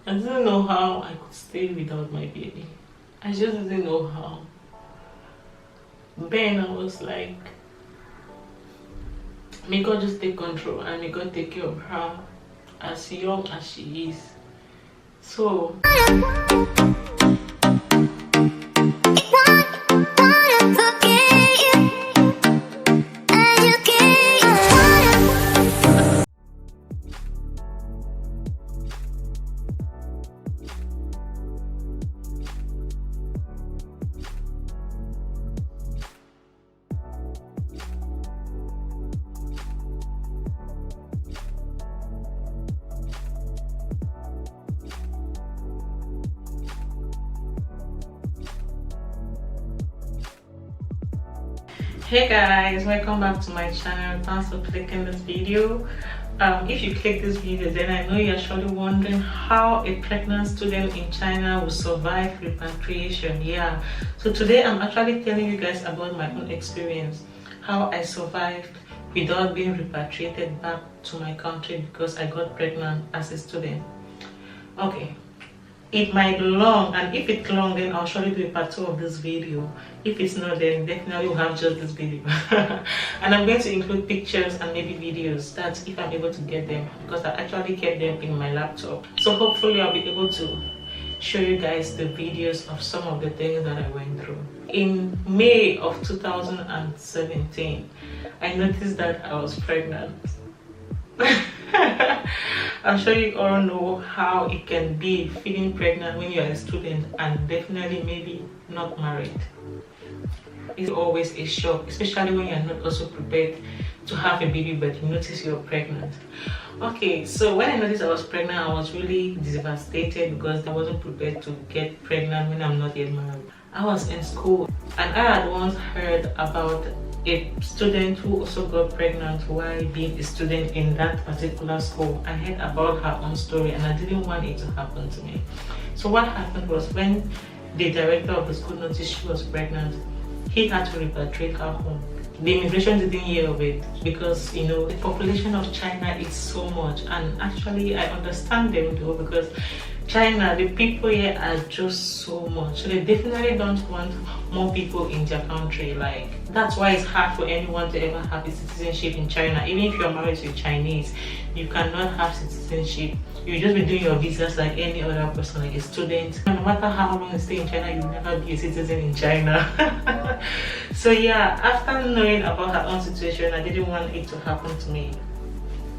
I didn't know how I could stay without my baby. I just didn't know how. Then I was like, may God just take control and may God take care of her as young as she is. So hey guys, welcome back to my channel. Thanks for clicking this video. If you click this video, then I know you're surely wondering how a pregnant student in China will survive repatriation. Yeah, so today I'm actually telling you guys about my own experience, how I survived without being repatriated back to my country because I got pregnant as a student. Okay, it might be long, and if it's long, then I'll surely do a part 2 of this video. If it's not, then definitely we'll have just this video. And I'm going to include pictures and maybe videos. That's if I'm able to get them, because I actually kept them in my laptop. So hopefully I'll be able to show you guys the videos of some of the things that I went through. In May of 2017, I noticed that I was pregnant. I'm sure you all know how it can be feeling pregnant when you're a student and definitely maybe not married. It's always a shock, especially when you're not also prepared to have a baby but you notice you're pregnant. Okay, so when I noticed I was pregnant, I was really devastated because I wasn't prepared to get pregnant when I'm not yet married. I was in school and I had once heard about a student who also got pregnant while being a student in that particular school. I heard about her own story and I didn't want it to happen to me. So what happened was, when the director of the school noticed she was pregnant, he had to repatriate her home. The immigration didn't hear of it because, you know, the population of China is so much, and actually I understand them though, because China, the people here are just so much, so they definitely don't want more people in their country. Like, that's why it's hard for anyone to ever have a citizenship in China. Even if you're married to a Chinese, you cannot have citizenship. You just be doing your visas like any other person, like a student. No matter how long you stay in China, you'll never be a citizen in China. So yeah, after knowing about her own situation, I didn't want it to happen to me.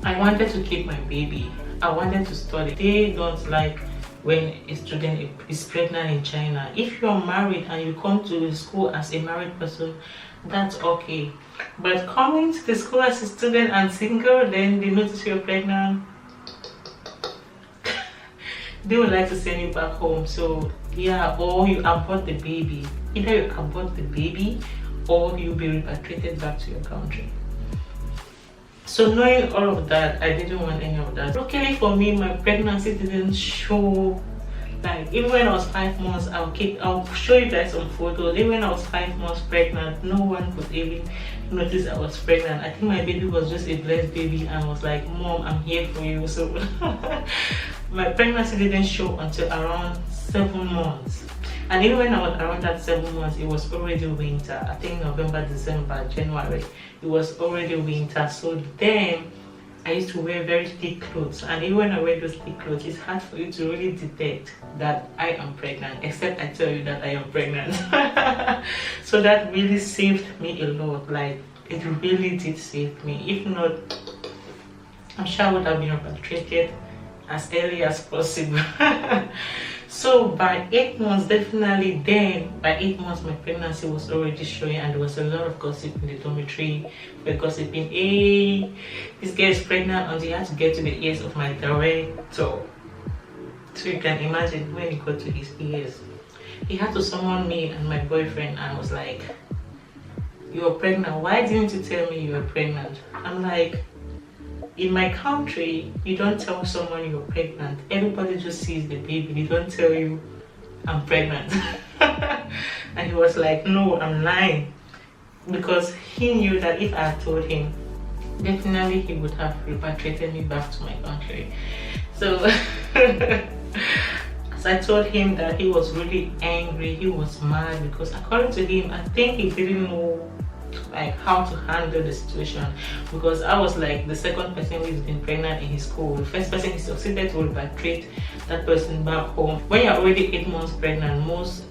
I wanted to keep my baby. I wanted to study. They don't like when a student is pregnant in China. If you're married and you come to the school as a married person, that's okay. But coming to the school as a student and single, then they notice you're pregnant, they would like to send you back home. So yeah, or you abort the baby. Either you abort the baby or you'll be repatriated back to your country. So knowing all of that, I didn't want any of that. Luckily for me, my pregnancy didn't show. Like, even when I was 5 months, I'll show you guys some photos. Even when I was 5 months pregnant, no one could even notice I was pregnant. I think my baby was just a blessed baby and was like, Mom, I'm here for you. So my pregnancy didn't show until around 7 months. And even when I was around that 7 months, it was already winter. I think November, December, January, it was already winter. So then I used to wear very thick clothes, and even when I wear those thick clothes, it's hard for you to really detect that I am pregnant, except I tell you that I am pregnant. So that really saved me a lot. Like, it really did save me. If not, I'm sure I would have been repatriated as early as possible. So by 8 months, definitely then, by 8 months, my pregnancy was already showing, and there was a lot of gossip in the dormitory. We were gossiping, hey, this girl is pregnant, until you had to get to the ears of my director. So you can imagine when it got to his ears, he had to summon me and my boyfriend and was like, you were pregnant, why didn't you tell me you were pregnant? I'm like, in my country, you don't tell someone you're pregnant. Everybody just sees the baby. They don't tell you I'm pregnant. And he was like, no, I'm lying. Because he knew that if I had told him, definitely he would have repatriated me back to my country. So So I told him that he was really angry, he was mad, because according to him, I think he didn't know like how to handle the situation, because I was like the second person who's been pregnant in his school. The first person he succeeded to repatriate that person back home. When you're already 8 months pregnant, most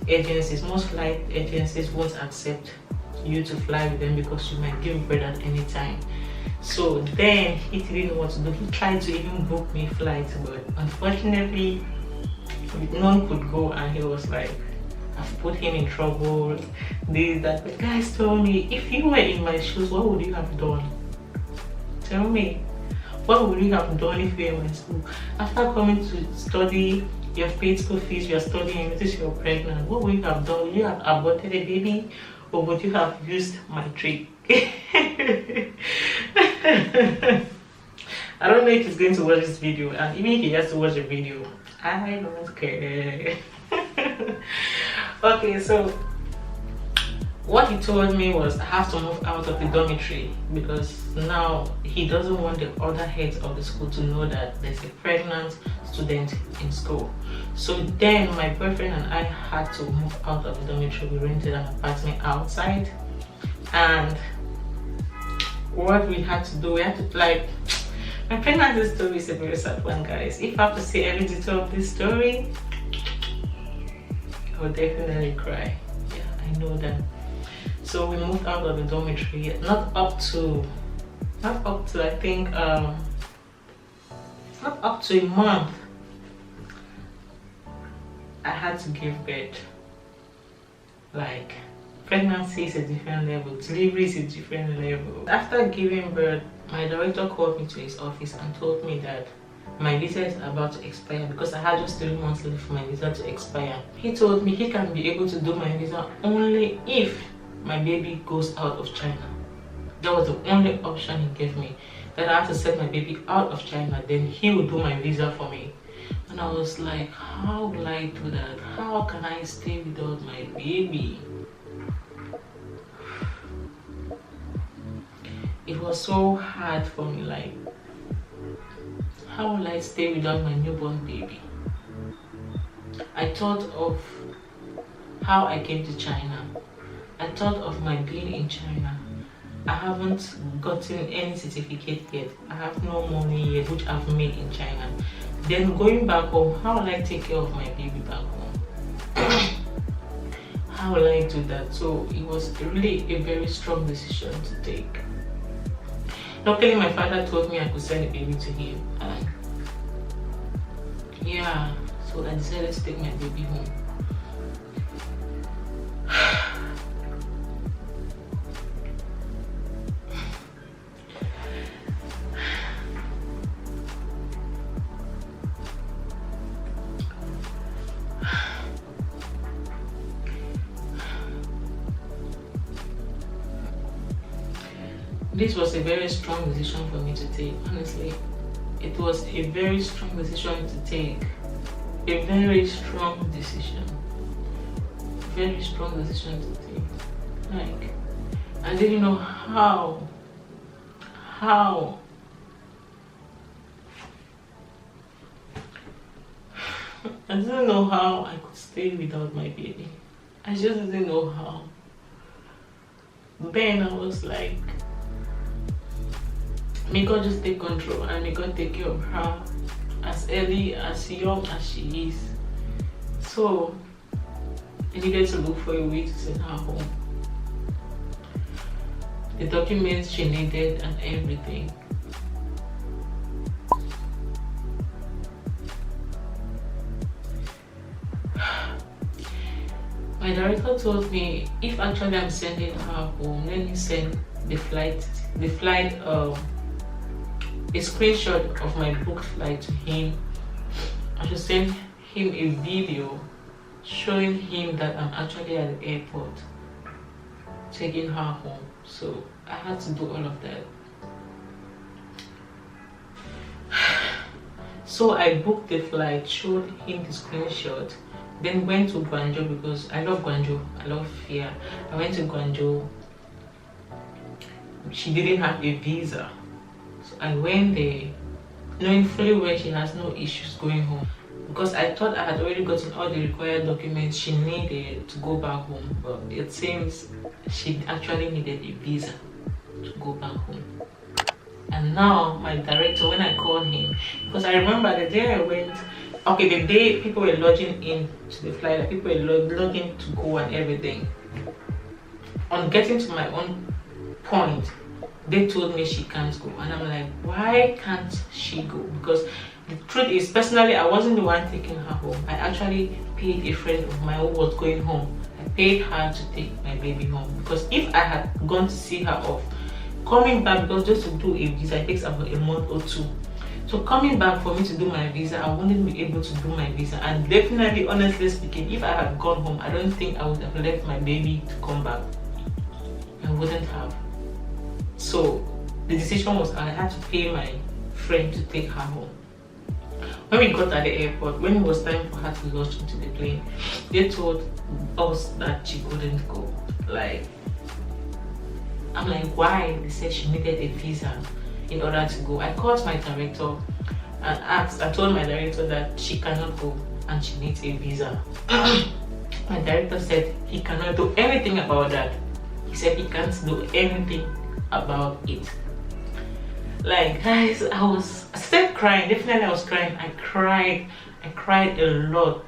flight agencies won't accept you to fly with them because you might give birth at any time. So then he didn't know what to do. He tried to even book me flights, but unfortunately none could go, and he was like, I've put him in trouble, this, that. But guys, tell me, if you were in my shoes, what would you have done? Tell me, what would you have done if you were in my school? After coming to study, you have paid school fees, you're studying, you notice you're pregnant, what would you have done? Would you have aborted a baby, or would you have used my trick? I don't know if he's going to watch this video, and even if he has to watch the video, I don't care. Okay, so what he told me was I have to move out of the dormitory, because now he doesn't want the other heads of the school to know that there's a pregnant student in school. So then my boyfriend and I had to move out of the dormitory. We rented an apartment outside, and what we had to do, we had to, like, my pregnancy story is a very sad one, guys. If I have to say every detail of this story, I would definitely cry. Yeah, I know that. So we moved out of the dormitory, not up to I think not up to a month, I had to give birth. Like, pregnancy is a different level, delivery is a different level. After giving birth, my director called me to his office and told me that my visa is about to expire, because I had just 3 months left for my visa to expire. He told me he can be able to do my visa only if my baby goes out of China. That was the only option he gave me, that I have to send my baby out of China, then he will do my visa for me. And I was like, how will I do that? How can I stay without my baby? It was so hard for me, like, how will I stay without my newborn baby? I thought of how I came to China. I thought of my being in China. I haven't gotten any certificate yet. I have no money yet, which I've made in China. Then going back home, how will I take care of my baby back home? How will I do that? So it was really a very strong decision to take. Luckily, my father told me I could send the baby to him, and yeah, so I decided to take my baby home. This was a very strong decision for me to take, honestly. It was a very strong decision to take. A very strong decision. Very strong decision to take. Like, I didn't know how. I didn't know how I could stay without my baby. I just didn't know how. Then I was like, may God just take control, and may God take care of her as early, as young as she is. So I needed to look for a way to send her home. The documents she needed and everything. My director told me, if actually I'm sending her home, let me send the flight, a screenshot of my booked flight to him. I should send him a video showing him that I'm actually at the airport taking her home. So I had to do all of that. So I booked the flight, showed him the screenshot, then went to Guangzhou, because I love Guangzhou, I love fear. I went to Guangzhou. She didn't have a visa, so I went there knowing fully well she has no issues going home. because I thought I had already gotten all the required documents she needed to go back home, but it seems she actually needed a visa to go back home. And now my director, when I called him, because I remember the day I went, okay, the day people were lodging in to the flight, like people were logging to go and everything. On getting to my own point, they told me she can't go, and I'm like, why can't she go? Because the truth is, personally, I wasn't the one taking her home. I actually paid a friend of mine who was going home. I paid her to take my baby home, because if I had gone to see her off, coming back, because just to do a visa, it takes about a month or two. So coming back for me to do my visa, I wouldn't be able to do my visa. And definitely, honestly speaking, if I had gone home, I don't think I would have left my baby to come back. I wouldn't have. So the decision was I had to pay my friend to take her home. When we got at the airport, when it was time for her to launch into the plane, they told us that she couldn't go. Like, I'm like, why? They said she needed a visa in order to go. I called my director and asked, I told my director that she cannot go and she needs a visa. My director said he cannot do anything about that. He said he can't do anything about it. Like, guys, I started crying. Definitely I was crying. I cried a lot,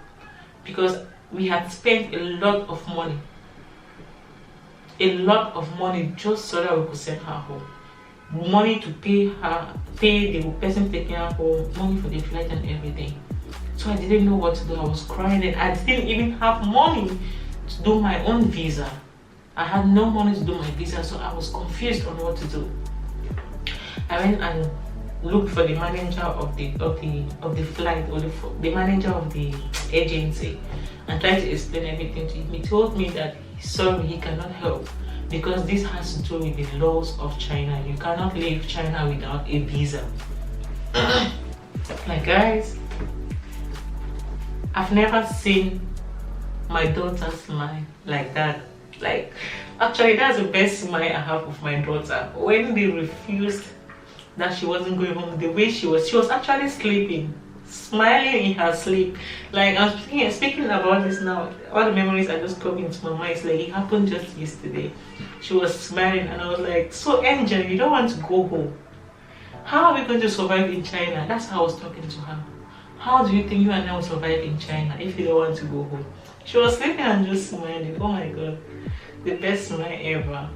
because we had spent a lot of money just so that we could send her home. Money to pay the person taking her home, money for the flight and everything. So I didn't know what to do. I was crying, and I didn't even have money to do my own visa. I had no money to do my visa, so I was confused on what to do. I went and looked for the manager of the flight, or the manager of the agency, and tried to explain everything to him. He told me that sorry, he cannot help, because this has to do with the laws of China. You cannot leave China without a visa. Like, guys, I've never seen my daughter smile like that. Like, actually, that's the best smile I have of my daughter. When they refused that she wasn't going home, the way she was actually sleeping, smiling in her sleep. Like, I'm speaking about this now, all the memories are just coming to my mind. It's like it happened just yesterday. She was smiling, and I was like, so Angel, you don't want to go home? How are we going to survive in China? That's how I was talking to her. How do you think you and I will survive in China if you don't want to go home? She was sleeping and just smiling. Oh my god, the best smile ever.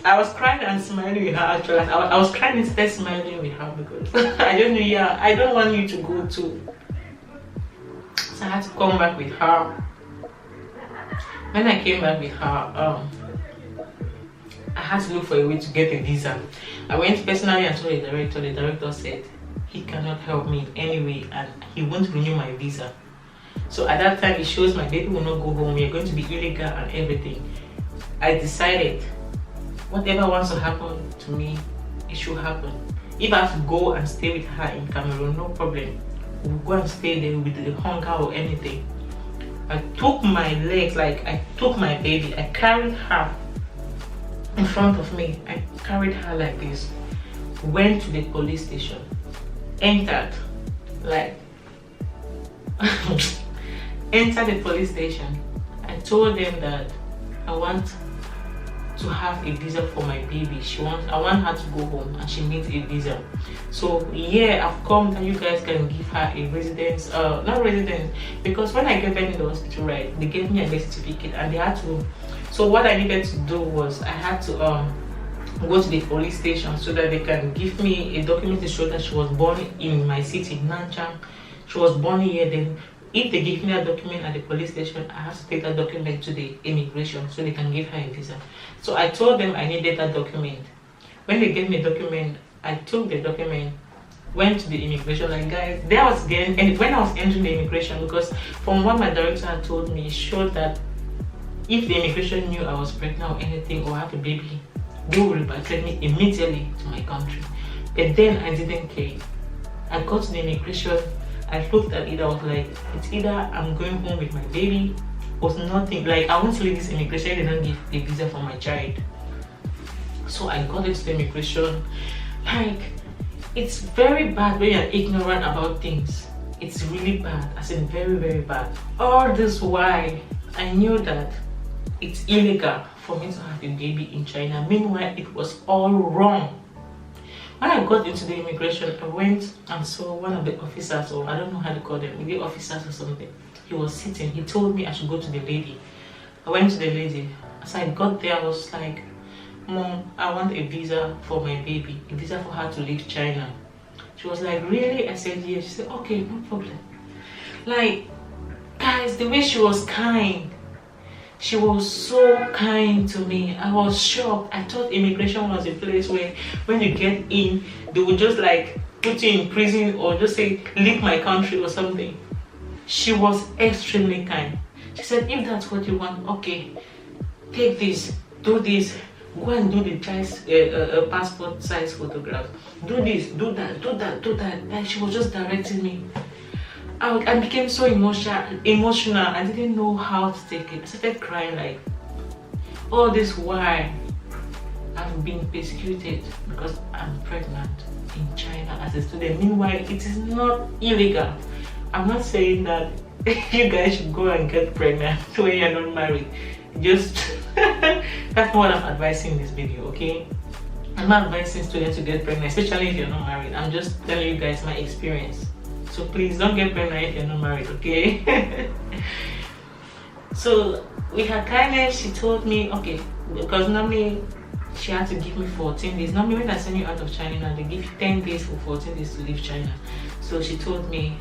I was crying and smiling with her. Actually, I was crying instead smiling with her, because I don't know. Yeah, I don't want you to go too. So I had to come back with her. When I came back with her, I had to look for a way to get a visa. I went personally and told the director. The director said he cannot help me in any way, and he won't renew my visa. So at that time, it shows my baby will not go home. We are going to be illegal and everything. I decided, whatever wants to happen to me, it should happen. If I have to go and stay with her in Cameroon, no problem. We'll go and stay there with the hunger or anything. I took my legs, like I took my baby, I carried her in front of me. I carried her like this. Went to the police station. Entered, like, entered the police station. I told them that I want to have a visa for my baby. I want her to go home, and she needs a visa. So yeah, I've come that you guys can give her a residence, not residence, because when I gave them in the hospital, right, they gave me a birth certificate, and they had to. So what I needed to do was I had to go to the police station so that they can give me a document to show that she was born in my city, Nanchang. She was born here. Then if they give me a document at the police station, I have to take that document to the immigration so they can give her a visa. So I told them I needed that document. When they gave me a document, I took the document, went to the immigration. Like, guys, there I was getting, and when I was entering the immigration, because from what my director had told me, it showed that if the immigration knew I was pregnant or anything, or had a baby, they would repatriate me immediately to my country. But then I didn't care. I got to the immigration, I looked at it, I was like, it's either I'm going home with my baby or nothing. Like, I want to leave this immigration, they don't give a visa for my child. So I got into the immigration. Like, It's very bad when you're ignorant about things. It's really bad, as in very, very bad. All this why I knew that it's illegal for me to have a baby in China. Meanwhile, it was all wrong. When I got into the immigration, I went and saw one of the officers, or I don't know how to call them, maybe officers or something. He was sitting. He told me I should go to the lady. I went to the lady. As I got there, I was like, Mom, I want a visa for my baby, a visa for her to leave China. She was like, really? I said, yes. She said, okay, no problem. Like, guys, the way she was kind. She was so kind to me. I was shocked. I thought immigration was a place where when you get in, they would just like put you in prison or just say, leave my country or something. She was extremely kind. She said, if that's what you want, okay, take this, do this, go and do the passport size photograph. Do this, do that, do that, do that. Like she was just directing me. I became so emotional. I didn't know how to take it. I started crying like, all this why I've been persecuted because I'm pregnant in China as a student. Meanwhile, it is not illegal. I'm not saying that you guys should go and get pregnant when you're not married. Just that's not what I'm advising in this video, okay? I'm not advising students to get pregnant, especially if you're not married. I'm just telling you guys my experience. So please don't get pregnant if you're not married, okay? So with her kindness, she told me, okay, because normally she had to give me 14 days. Normally when I send you out of China now, they give you 10 days for 14 days to leave China. So she told me,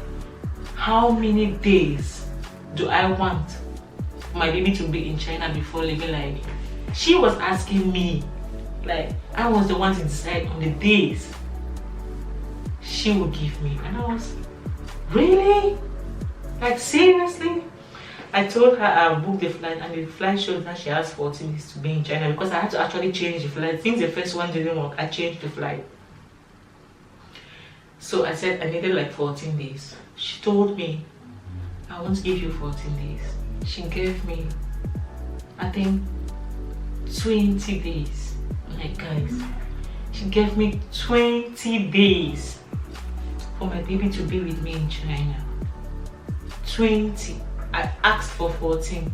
how many days do I want my baby to be in China before leaving? Like, she was asking me, like, I was the one to decide on the days she would give me. And I was, really? Like, seriously? I told her I booked the flight, and the flight showed that she has 14 days to be in China because I had to actually change the flight. Since the first one didn't work, I changed the flight. So I said I needed like 14 days. She told me, I won't give you 14 days. She gave me, I think, 20 days. Like, guys, she gave me 20 days for my baby to be with me in China. 20. I asked for 14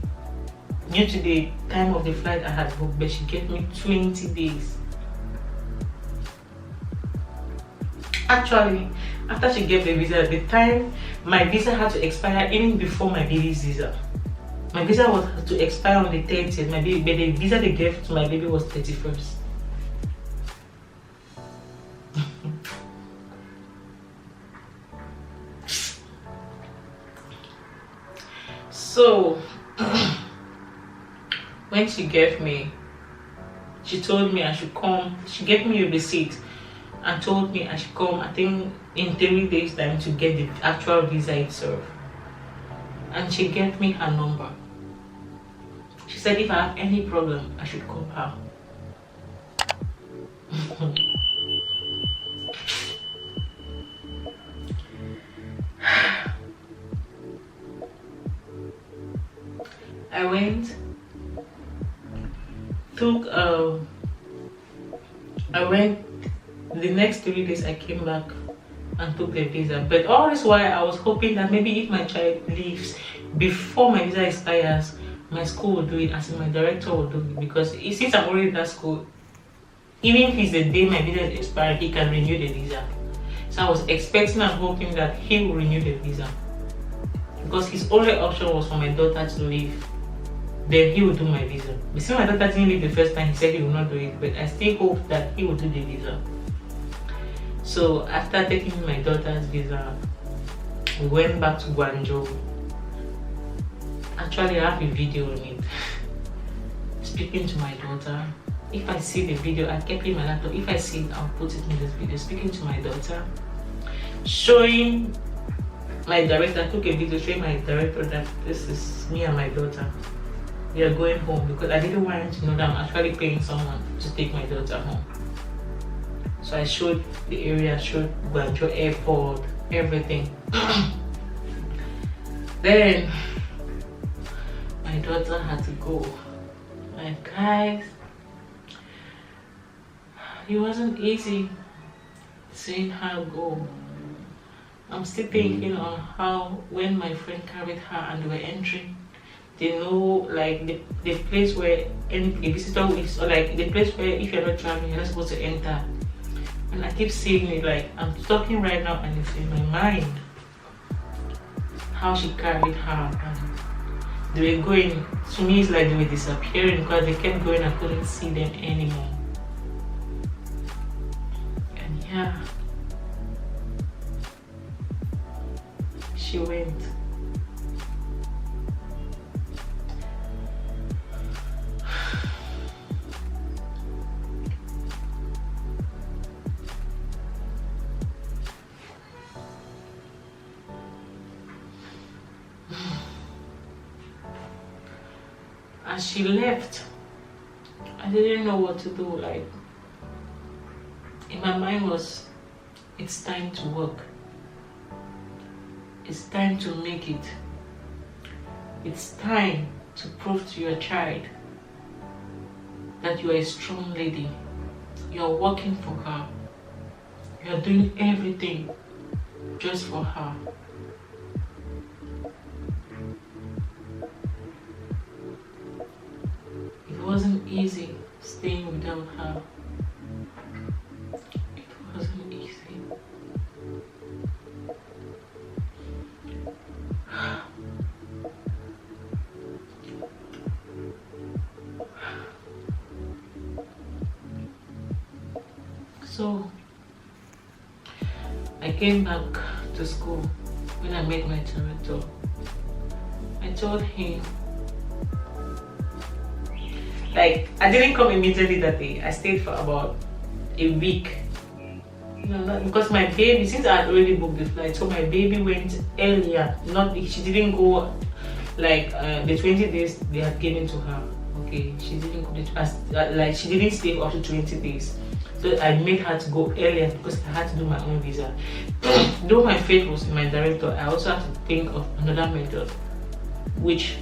due to the time of the flight I had booked, but she gave me 20 days. Actually, after she gave the visa, the time my visa had to expire even before my baby's visa. My visa was to expire on the 30th, my baby, but the visa they gave to my baby was 31st. So when she gave me, she told me I should come. She gave me a receipt and told me I should come, I think, in 3 days time to get the actual visa itself. And she gave me her number. She said if I have any problem, I should call her. I went, the next 3 days I came back and took the visa. But all this while I was hoping that maybe if my child leaves before my visa expires, my school will do it, as in my director will do it, because since I'm already in that school, even if it's the day my visa is expired, he can renew the visa. So I was expecting and hoping that he will renew the visa, because his only option was for my daughter to leave. Then he would do my visa. But since my daughter didn't leave the first time, he said he will not do it, but I still hope that he will do the visa. So after taking my daughter's visa, we went back to Guangzhou. Actually, I have a video on it. Speaking to my daughter. If I see the video, I kept it in my laptop. If I see it, I'll put it in this video. Speaking to my daughter, showing my director. I took a video showing my director that this is me and my daughter. We are going home, because I didn't want him to know that I'm actually paying someone to take my daughter home. So I showed the area, showed Guangzhou airport, everything. Then my daughter had to go. Like, guys, it wasn't easy. seeing her go. I'm still thinking on how when my friend carried her and they were entering, they know like the place where any a visitor is, or like the place where if you're not traveling you're not supposed to enter. And I keep seeing it, like I'm talking right now and it's in my mind how she carried her, and they were going, to me it's like they were disappearing because they kept going, I couldn't see them anymore. And yeah, she went. As she left, I didn't know what to do. Like in my mind was, it's time to work. It's time to make it. It's time to prove to your child that you are a strong lady. You are working for her. You are doing everything just for her. It wasn't easy staying without her. It wasn't easy. So I came back to school. When I met my director, I told him, like, I didn't come immediately that day. I stayed for about a week. Because my baby, since I had already booked the flight, so my baby went earlier. She didn't go like the 20 days they had given to her. Okay, she didn't go like she didn't stay for up to 20 days. So I made her to go earlier because I had to do my own visa. Though my faith was in my director, I also had to think of another method, which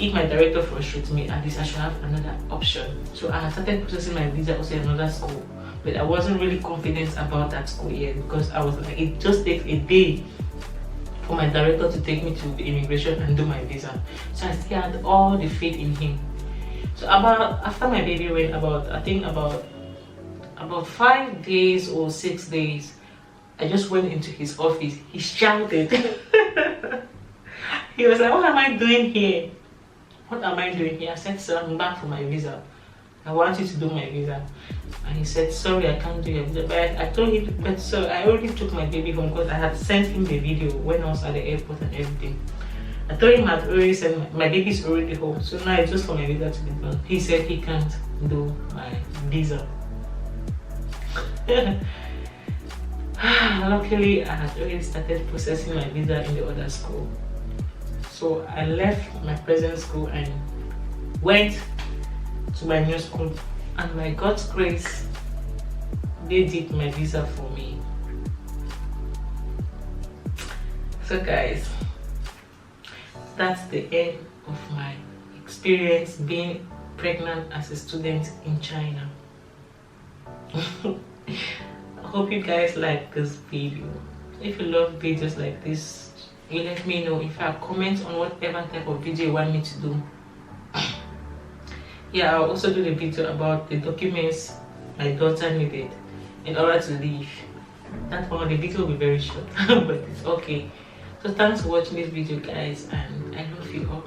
if my director frustrates me, at least I should have another option. So I started processing my visa also in another school, but I wasn't really confident about that school yet because I was like, it just takes a day for my director to take me to the immigration and do my visa. So I still had all the faith in him. So after my baby went, about 5 days or 6 days, I just went into his office. He shouted. He was like, what am I doing here? What am I doing here? I said, sir, I'm back for my visa. I want you to do my visa. And he said, sorry, I can't do your visa. But I told him, but sir, I already took my baby home because I had sent him the video when I was at the airport and everything. I told him I'd already sent my baby's already home. So now it's just for my visa to be done. He said he can't do my visa. Luckily, I had already started processing my visa in the other school. So I left my present school and went to my new school, and by God's grace, they did my visa for me. So guys, that's the end of my experience being pregnant as a student in China. I hope you guys like this video. If you love videos like this, you let me know. In fact, comment on whatever type of video you want me to do. Yeah, I'll also do the video about the documents my daughter needed in order to leave. That one, the video will be very short, but it's okay. So thanks for watching this video, guys, and I love you all.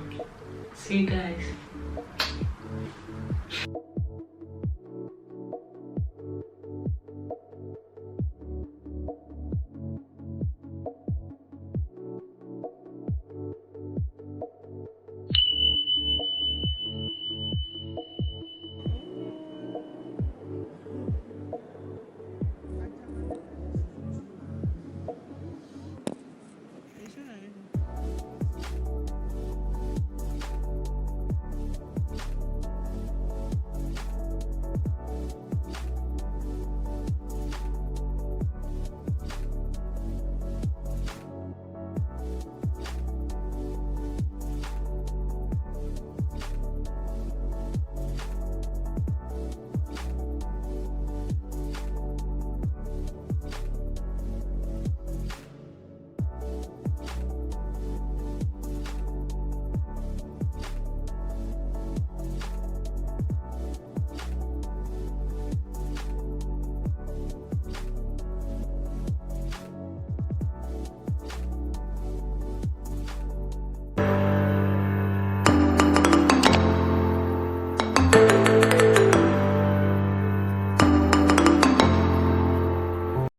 See you guys.